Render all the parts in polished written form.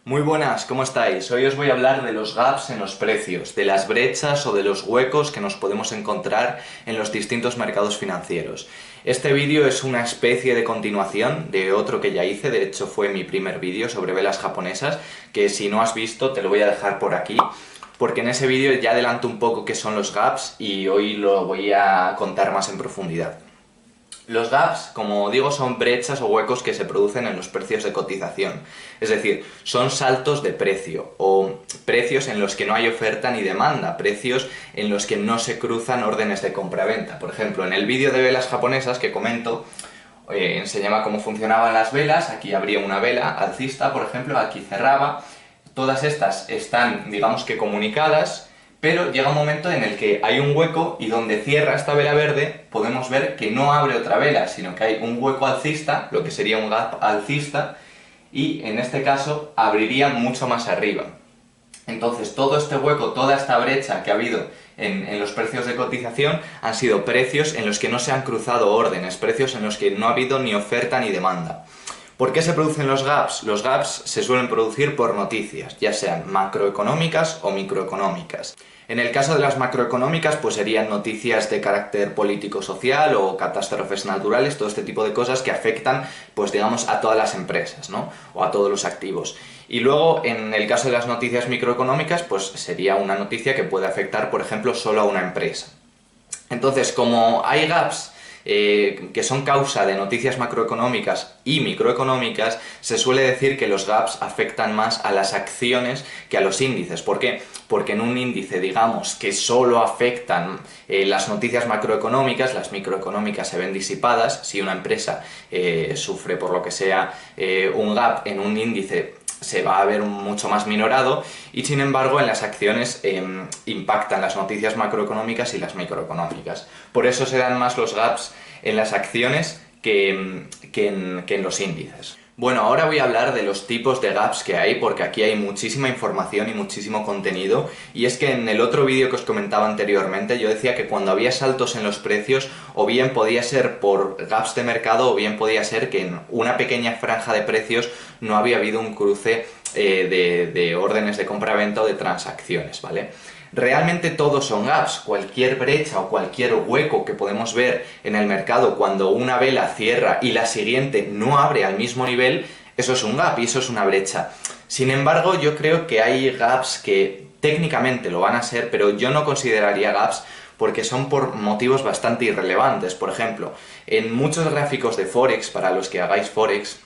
Muy buenas, ¿cómo estáis? Hoy os voy a hablar de los gaps en los precios, de las brechas o de los huecos que nos podemos encontrar en los distintos mercados financieros. Este vídeo es una especie de continuación de otro que ya hice, de hecho fue mi primer vídeo sobre velas japonesas, que si no has visto te lo voy a dejar por aquí, porque en ese vídeo ya adelanto un poco qué son los gaps y hoy lo voy a contar más en profundidad. Los gaps, como digo, son brechas o huecos que se producen en los precios de cotización. Es decir, son saltos de precio o precios en los que no hay oferta ni demanda, precios en los que no se cruzan órdenes de compra-venta. Por ejemplo, en el vídeo de velas japonesas que comento, enseñaba cómo funcionaban las velas. Aquí abría una vela alcista, por ejemplo, aquí cerraba. Todas estas están, digamos que comunicadas, pero llega un momento en el que hay un hueco y donde cierra esta vela verde podemos ver que no abre otra vela, sino que hay un hueco alcista, lo que sería un gap alcista, y en este caso abriría mucho más arriba. Entonces todo este hueco, toda esta brecha que ha habido en los precios de cotización han sido precios en los que no se han cruzado órdenes, precios en los que no ha habido ni oferta ni demanda. ¿Por qué se producen los gaps? Los gaps se suelen producir por noticias, ya sean macroeconómicas o microeconómicas. En el caso de las macroeconómicas, pues serían noticias de carácter político-social o catástrofes naturales, todo este tipo de cosas que afectan, pues digamos, a todas las empresas, ¿no? O a todos los activos. Y luego, en el caso de las noticias microeconómicas, pues sería una noticia que puede afectar, por ejemplo, solo a una empresa. Entonces, como hay gaps que son causa de noticias macroeconómicas y microeconómicas, se suele decir que los gaps afectan más a las acciones que a los índices. ¿Por qué? Porque en un índice, digamos, que solo afectan las noticias macroeconómicas, las microeconómicas se ven disipadas. Si una empresa sufre por lo que sea un gap en un índice, se va a ver mucho más minorado, y sin embargo en las acciones impactan las noticias macroeconómicas y las microeconómicas. Por eso se dan más los gaps en las acciones que en los índices. Bueno, ahora voy a hablar de los tipos de gaps que hay, porque aquí hay muchísima información y muchísimo contenido, y es que en el otro vídeo que os comentaba anteriormente yo decía que cuando había saltos en los precios, o bien podía ser por gaps de mercado, o bien podía ser que en una pequeña franja de precios no había habido un cruce de órdenes de compra-venta o de transacciones, ¿vale? Realmente todos son gaps. Cualquier brecha o cualquier hueco que podemos ver en el mercado cuando una vela cierra y la siguiente no abre al mismo nivel, eso es un gap y eso es una brecha. Sin embargo, yo creo que hay gaps que técnicamente lo van a ser, pero yo no consideraría gaps porque son por motivos bastante irrelevantes. Por ejemplo, en muchos gráficos de Forex, para los que hagáis Forex,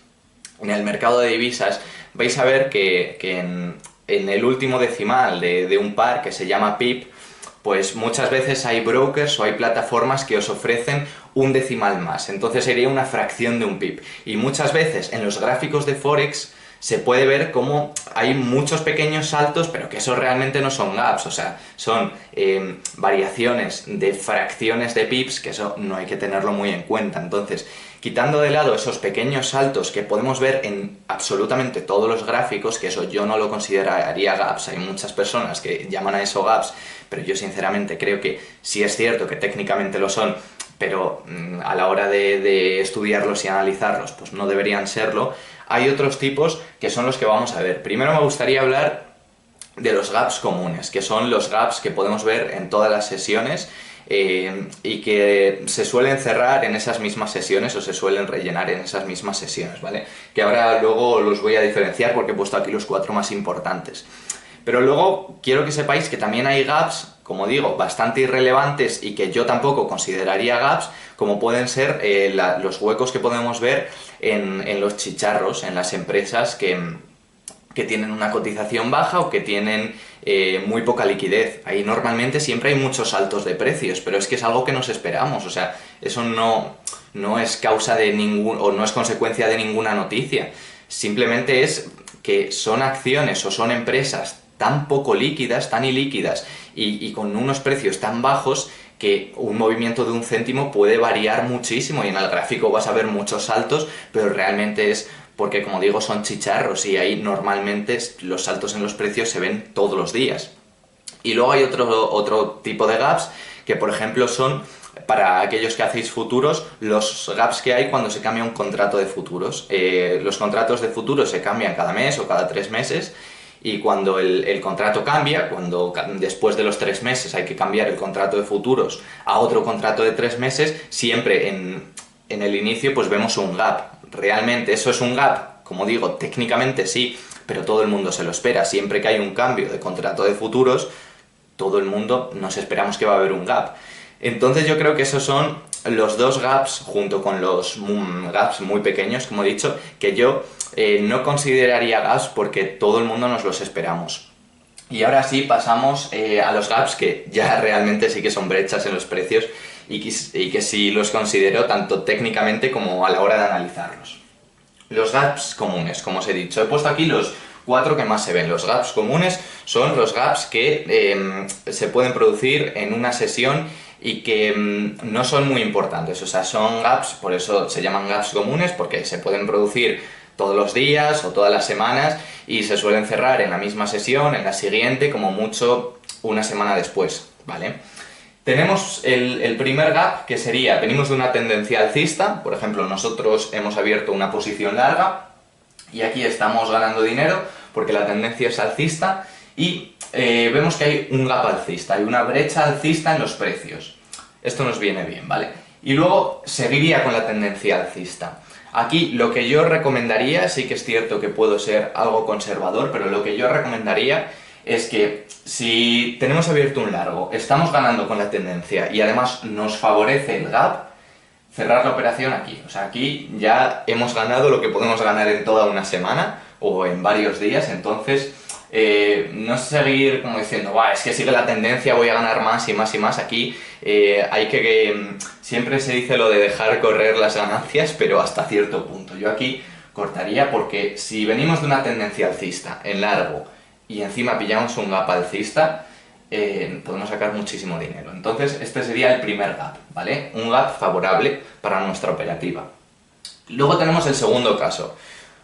en el mercado de divisas, vais a ver que en el último decimal de un par que se llama pip, pues muchas veces hay brokers o hay plataformas que os ofrecen un decimal más, entonces sería una fracción de un pip. Y muchas veces en los gráficos de Forex se puede ver cómo hay muchos pequeños saltos, pero que eso realmente no son gaps, o sea, son variaciones de fracciones de pips, que eso no hay que tenerlo muy en cuenta. Entonces, quitando de lado esos pequeños saltos que podemos ver en absolutamente todos los gráficos, que eso yo no lo consideraría gaps, hay muchas personas que llaman a eso gaps, pero yo sinceramente creo que sí es cierto que técnicamente lo son, pero a la hora de estudiarlos y analizarlos, pues no deberían serlo. Hay otros tipos que son los que vamos a ver. Primero me gustaría hablar de los gaps comunes, que son los gaps que podemos ver en todas las sesiones y que se suelen cerrar en esas mismas sesiones o se suelen rellenar en esas mismas sesiones, ¿vale? Que ahora luego los voy a diferenciar porque he puesto aquí los 4 más importantes. Pero luego quiero que sepáis que también hay gaps, como digo, bastante irrelevantes y que yo tampoco consideraría gaps, como pueden ser los huecos que podemos ver en los chicharros, en las empresas que tienen una cotización baja o que tienen muy poca liquidez. Ahí normalmente siempre hay muchos saltos de precios, pero es que es algo que nos esperamos, o sea, eso no es causa de o no es consecuencia de ninguna noticia, simplemente es que son acciones o son empresas tan poco líquidas, tan ilíquidas y con unos precios tan bajos que un movimiento de un céntimo puede variar muchísimo y en el gráfico vas a ver muchos saltos, pero realmente es porque, como digo, son chicharros y ahí normalmente los saltos en los precios se ven todos los días. Y luego hay otro tipo de gaps que, por ejemplo, son para aquellos que hacéis futuros, los gaps que hay cuando se cambia un contrato de futuros. Los contratos de futuros se cambian cada mes o cada 3 meses, y cuando el contrato cambia, cuando después de los 3 meses hay que cambiar el contrato de futuros a otro contrato de 3 meses, siempre en el inicio pues vemos un gap. Realmente eso es un gap, como digo, técnicamente sí, pero todo el mundo se lo espera. Siempre que hay un cambio de contrato de futuros, todo el mundo nos esperamos que va a haber un gap. Entonces yo creo que esos son los dos gaps, junto con los gaps muy pequeños, como he dicho, que yo no consideraría gaps porque todo el mundo nos los esperamos. Y ahora sí pasamos a los gaps que ya realmente sí que son brechas en los precios y que sí los considero tanto técnicamente como a la hora de analizarlos. Los gaps comunes, como os he dicho, he puesto aquí los 4 que más se ven. Los gaps comunes son los gaps que se pueden producir en una sesión y que no son muy importantes. O sea, son gaps, por eso se llaman gaps comunes, porque se pueden producir todos los días o todas las semanas y se suelen cerrar en la misma sesión, en la siguiente, como mucho una semana después, ¿vale? Tenemos el primer gap, que sería, venimos de una tendencia alcista, por ejemplo, nosotros hemos abierto una posición larga y aquí estamos ganando dinero porque la tendencia es alcista y vemos que hay un gap alcista, hay una brecha alcista en los precios. Esto nos viene bien, ¿vale? Y luego seguiría con la tendencia alcista. Aquí lo que yo recomendaría, sí que es cierto que puedo ser algo conservador, pero lo que yo recomendaría es que si tenemos abierto un largo, estamos ganando con la tendencia y además nos favorece el gap, cerrar la operación aquí. O sea, aquí ya hemos ganado lo que podemos ganar en toda una semana o en varios días, entonces no seguir como diciendo, es que sigue la tendencia, voy a ganar más y más y más. Aquí hay que siempre se dice lo de dejar correr las ganancias, pero hasta cierto punto. Yo aquí cortaría porque si venimos de una tendencia alcista en largo y encima pillamos un gap alcista, podemos sacar muchísimo dinero. Entonces este sería el primer gap, ¿vale? Un gap favorable para nuestra operativa. Luego tenemos el segundo caso.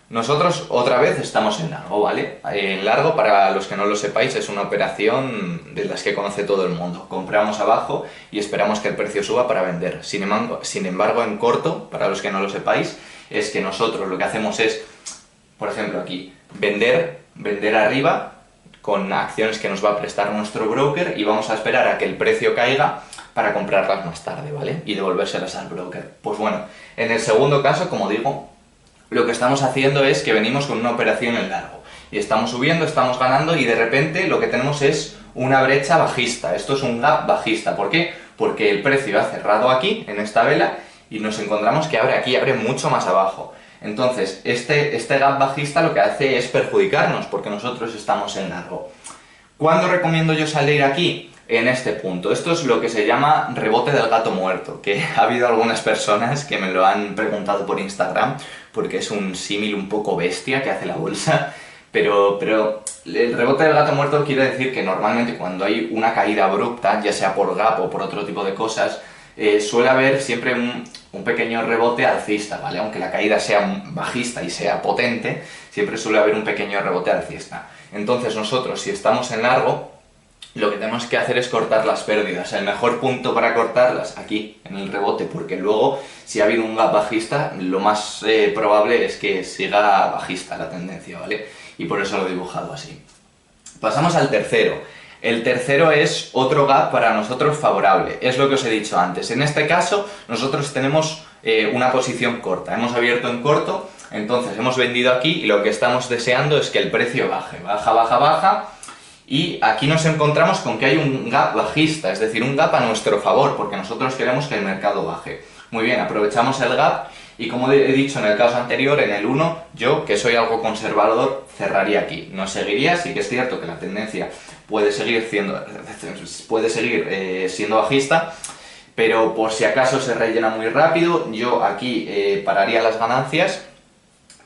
Nosotros otra vez estamos en largo, ¿vale? En largo, para los que no lo sepáis, es una operación de las que conoce todo el mundo. Compramos abajo y esperamos que el precio suba para vender. Sin embargo, en corto, para los que no lo sepáis, es que nosotros lo que hacemos es, por ejemplo aquí, vender arriba con acciones que nos va a prestar nuestro broker y vamos a esperar a que el precio caiga para comprarlas más tarde, ¿vale? Y devolvérselas al broker. Pues bueno, en el segundo caso, como digo, lo que estamos haciendo es que venimos con una operación en largo y estamos subiendo, estamos ganando y de repente lo que tenemos es una brecha bajista. Esto es un gap bajista. ¿Por qué? Porque el precio ha cerrado aquí, en esta vela, y nos encontramos que abre aquí, abre mucho más abajo. Entonces, este gap bajista lo que hace es perjudicarnos porque nosotros estamos en largo. ¿Cuándo recomiendo yo salir aquí? En este punto. Esto es lo que se llama rebote del gato muerto, que ha habido algunas personas que me lo han preguntado por Instagram, porque es un símil un poco bestia que hace la bolsa, pero el rebote del gato muerto quiere decir que normalmente cuando hay una caída abrupta, ya sea por gap o por otro tipo de cosas, suele haber siempre un pequeño rebote alcista, ¿vale? Aunque la caída sea bajista y sea potente, siempre suele haber un pequeño rebote alcista. Entonces nosotros, si estamos en largo, lo que tenemos que hacer es cortar las pérdidas. El mejor punto para cortarlas, aquí, en el rebote, porque luego, si ha habido un gap bajista, lo más probable es que siga bajista la tendencia, ¿vale? Y por eso lo he dibujado así. Pasamos al tercero. El tercero es otro gap para nosotros favorable. Es lo que os he dicho antes. En este caso, nosotros tenemos una posición corta. Hemos abierto en corto, entonces hemos vendido aquí y lo que estamos deseando es que el precio baje. Baja, baja, baja. Y aquí nos encontramos con que hay un gap bajista, es decir, un gap a nuestro favor, porque nosotros queremos que el mercado baje. Muy bien, aprovechamos el gap y como he dicho en el caso anterior, en el 1, yo, que soy algo conservador, cerraría aquí. No seguiría, sí que es cierto que la tendencia puede seguir siendo bajista, pero por si acaso se rellena muy rápido, yo aquí pararía las ganancias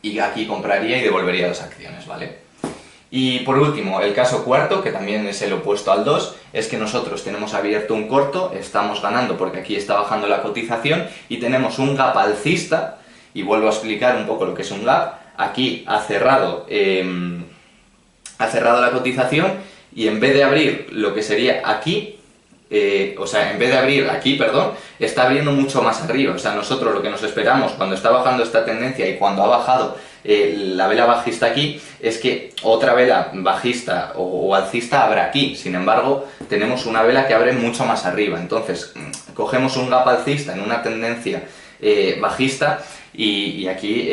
y aquí compraría y devolvería las acciones, ¿vale? Y por último, el caso cuarto, que también es el opuesto al 2, es que nosotros tenemos abierto un corto, estamos ganando porque aquí está bajando la cotización y tenemos un gap alcista, y vuelvo a explicar un poco lo que es un gap. Aquí ha cerrado la cotización y en vez de abrir lo que sería aquí, o sea, en vez de abrir aquí, perdón, está abriendo mucho más arriba. O sea, nosotros lo que nos esperamos cuando está bajando esta tendencia y cuando ha bajado la vela bajista aquí, es que otra vela bajista o alcista abra aquí. Sin embargo, tenemos una vela que abre mucho más arriba. Entonces, cogemos un gap alcista en una tendencia bajista y aquí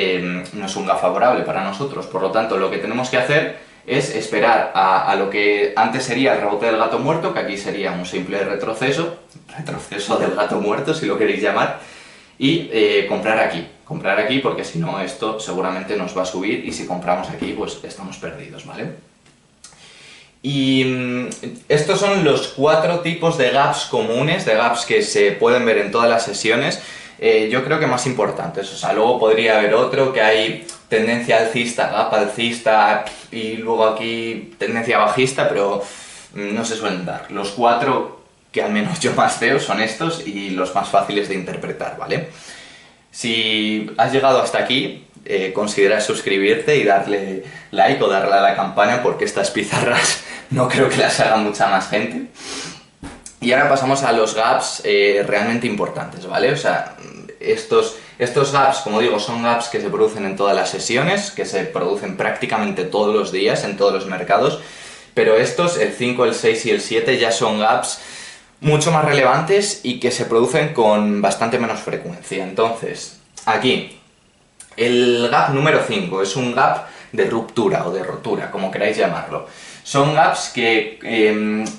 no es un gap favorable para nosotros. Por lo tanto, lo que tenemos que hacer es esperar a lo que antes sería el rebote del gato muerto, que aquí sería un simple retroceso del gato muerto, si lo queréis llamar, y comprar aquí, porque si no esto seguramente nos va a subir y si compramos aquí pues estamos perdidos, ¿vale? Y estos son los 4 tipos de gaps comunes, de gaps que se pueden ver en todas las sesiones. Yo creo que más importantes, o sea, luego podría haber otro que hay tendencia alcista, gap alcista y luego aquí tendencia bajista, pero no se suelen dar. Los 4 que al menos yo más veo son estos y los más fáciles de interpretar, ¿vale? Si has llegado hasta aquí, considera suscribirte y darle like o darle a la campana porque estas pizarras no creo que las haga mucha más gente. Y ahora pasamos a los gaps realmente importantes, ¿vale? O sea, estos gaps, como digo, son gaps que se producen en todas las sesiones, que se producen prácticamente todos los días en todos los mercados, pero estos, el 5, el 6 y el 7, ya son gaps mucho más relevantes y que se producen con bastante menos frecuencia. Entonces, aquí, el gap número 5 es un gap de ruptura o de rotura, como queráis llamarlo. Son gaps que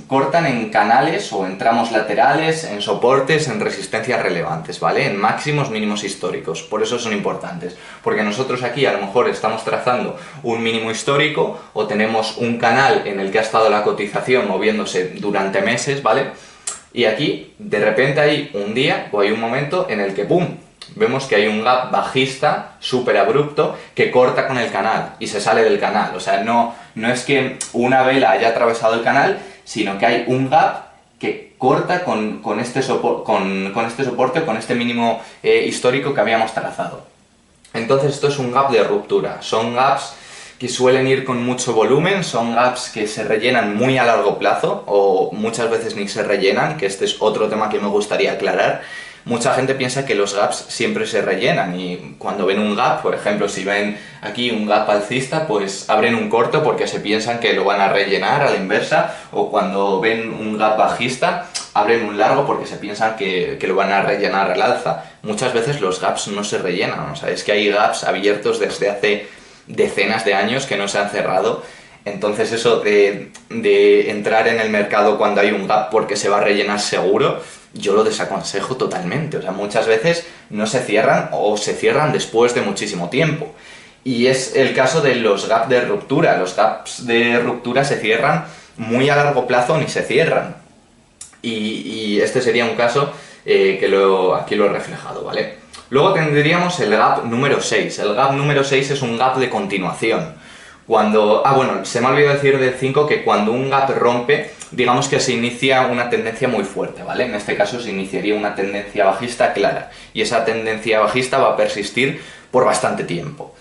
cortan en canales o en tramos laterales, en soportes, en resistencias relevantes, ¿vale? En máximos, mínimos históricos. Por eso son importantes. Porque nosotros aquí a lo mejor estamos trazando un mínimo histórico o tenemos un canal en el que ha estado la cotización moviéndose durante meses, ¿vale? Y aquí, de repente hay un día o hay un momento en el que ¡pum! Vemos que hay un gap bajista súper abrupto que corta con el canal y se sale del canal. O sea, no es que una vela haya atravesado el canal, sino que hay un gap que corta con este soporte, con este mínimo histórico que habíamos trazado. Entonces esto es un gap de ruptura. Son gaps que suelen ir con mucho volumen, son gaps que se rellenan muy a largo plazo o muchas veces ni se rellenan, que este es otro tema que me gustaría aclarar. Mucha gente piensa que los gaps siempre se rellenan y cuando ven un gap, por ejemplo, si ven aquí un gap alcista, pues abren un corto porque se piensan que lo van a rellenar a la inversa, o cuando ven un gap bajista, abren un largo porque se piensan que lo van a rellenar al alza. Muchas veces los gaps no se rellenan, o sea, es que hay gaps abiertos desde hace decenas de años que no se han cerrado. Entonces eso de entrar en el mercado cuando hay un gap porque se va a rellenar seguro, yo lo desaconsejo totalmente. O sea, muchas veces no se cierran o se cierran después de muchísimo tiempo. Y es el caso de los gaps de ruptura. Los gaps de ruptura se cierran muy a largo plazo o ni se cierran. Y este sería un caso que aquí lo he reflejado, ¿vale? Luego tendríamos el gap número 6. El gap número 6 es un gap de continuación. Bueno, se me ha olvidado decir del 5 que cuando un gap rompe, digamos que se inicia una tendencia muy fuerte, ¿vale? En este caso se iniciaría una tendencia bajista clara, y esa tendencia bajista va a persistir por bastante tiempo.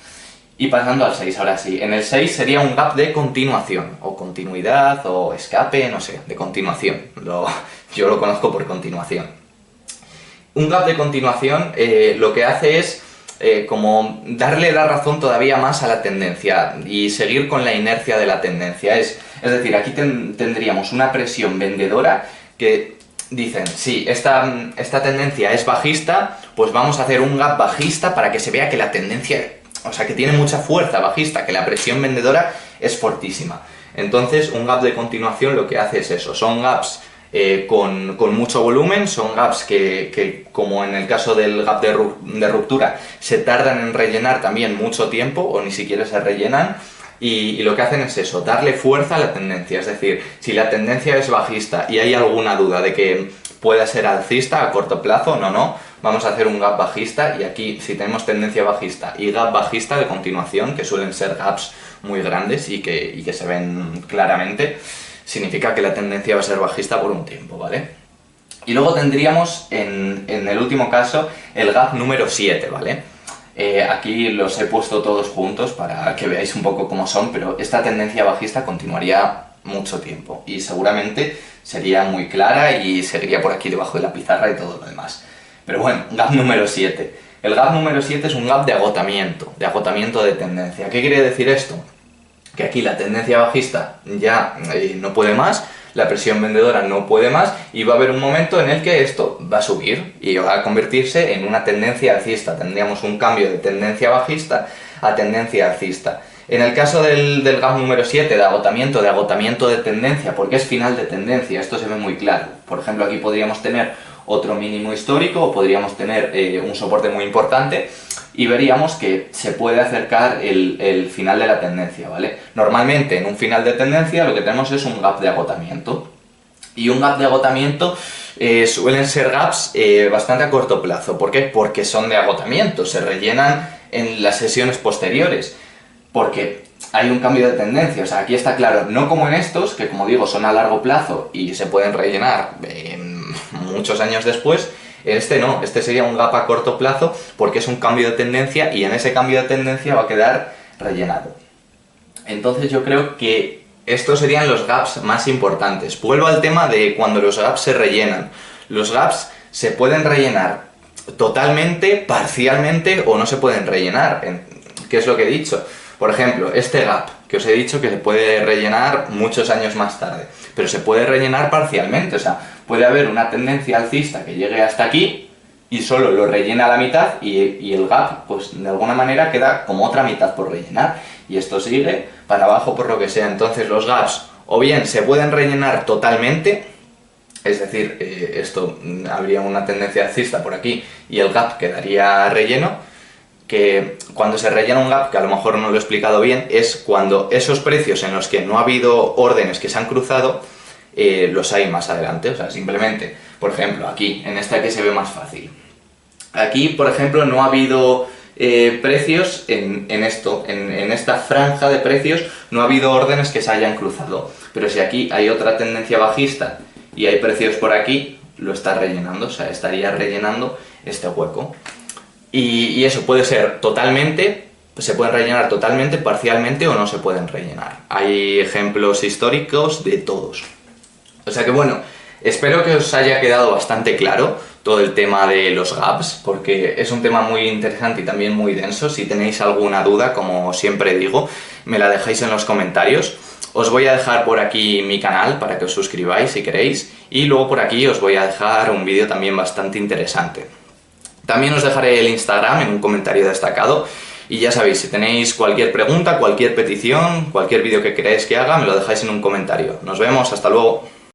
Y pasando al 6, ahora sí, en el 6 sería un gap de continuación, o continuidad, o escape, no sé, de continuación. Yo lo conozco por continuación. Un gap de continuación lo que hace es como darle la razón todavía más a la tendencia y seguir con la inercia de la tendencia. Es decir, aquí tendríamos una presión vendedora que dicen, sí, esta tendencia es bajista, pues vamos a hacer un gap bajista para que se vea que la tendencia, o sea, que tiene mucha fuerza bajista, que la presión vendedora es fortísima. Entonces, un gap de continuación lo que hace es eso, son gaps con mucho volumen, son gaps que como en el caso del gap de ruptura se tardan en rellenar también mucho tiempo o ni siquiera se rellenan, y lo que hacen es eso, darle fuerza a la tendencia. Es decir, si la tendencia es bajista y hay alguna duda de que pueda ser alcista a corto plazo, no, vamos a hacer un gap bajista, y aquí si tenemos tendencia bajista y gap bajista de continuación, que suelen ser gaps muy grandes y que se ven claramente, significa que la tendencia va a ser bajista por un tiempo, ¿vale? Y luego tendríamos, en el último caso, el gap número 7, ¿vale? Aquí los he puesto todos juntos para que veáis un poco cómo son, pero esta tendencia bajista continuaría mucho tiempo y seguramente sería muy clara y seguiría por aquí debajo de la pizarra y todo lo demás. Pero bueno, gap número 7. El gap número 7 es un gap de agotamiento de tendencia. ¿Qué quiere decir esto? Que aquí la tendencia bajista ya no puede más, la presión vendedora no puede más y va a haber un momento en el que esto va a subir y va a convertirse en una tendencia alcista. Tendríamos un cambio de tendencia bajista a tendencia alcista. En el caso del gap número 7, de agotamiento de tendencia, porque es final de tendencia, esto se ve muy claro. Por ejemplo, aquí podríamos tener otro mínimo histórico o podríamos tener un soporte muy importante y veríamos que se puede acercar el final de la tendencia, ¿vale? Normalmente en un final de tendencia lo que tenemos es un gap de agotamiento. Y un gap de agotamiento suelen ser gaps bastante a corto plazo. ¿Por qué? Porque son de agotamiento, se rellenan en las sesiones posteriores. Porque hay un cambio de tendencia, o sea, aquí está claro, no como en estos, que como digo son a largo plazo y se pueden rellenar muchos años después. Este no, este sería un gap a corto plazo porque es un cambio de tendencia y en ese cambio de tendencia va a quedar rellenado. Entonces yo creo que estos serían los gaps más importantes. Vuelvo al tema de cuando los gaps se rellenan. Los gaps se pueden rellenar totalmente, parcialmente o no se pueden rellenar. ¿Qué es lo que he dicho? Por ejemplo, este gap, que os he dicho que se puede rellenar muchos años más tarde, pero se puede rellenar parcialmente, o sea, puede haber una tendencia alcista que llegue hasta aquí y solo lo rellena a la mitad y el gap, pues de alguna manera queda como otra mitad por rellenar y esto sigue para abajo por lo que sea. Entonces los gaps o bien se pueden rellenar totalmente, es decir, esto habría una tendencia alcista por aquí y el gap quedaría relleno, que cuando se rellena un gap, que a lo mejor no lo he explicado bien, es cuando esos precios en los que no ha habido órdenes que se han cruzado, los hay más adelante. O sea, simplemente, por ejemplo, aquí, en esta que se ve más fácil. Aquí, por ejemplo, no ha habido precios en esta franja de precios, no ha habido órdenes que se hayan cruzado. Pero si aquí hay otra tendencia bajista y hay precios por aquí, lo está rellenando, o sea, estaría rellenando este hueco. Y eso puede ser totalmente, se pueden rellenar totalmente, parcialmente o no se pueden rellenar. Hay ejemplos históricos de todos. O sea que bueno, espero que os haya quedado bastante claro todo el tema de los gaps, porque es un tema muy interesante y también muy denso. Si tenéis alguna duda, como siempre digo, me la dejáis en los comentarios. Os voy a dejar por aquí mi canal para que os suscribáis si queréis y luego por aquí os voy a dejar un vídeo también bastante interesante. También os dejaré el Instagram en un comentario destacado y ya sabéis, si tenéis cualquier pregunta, cualquier petición, cualquier vídeo que queráis que haga, me lo dejáis en un comentario. Nos vemos, hasta luego.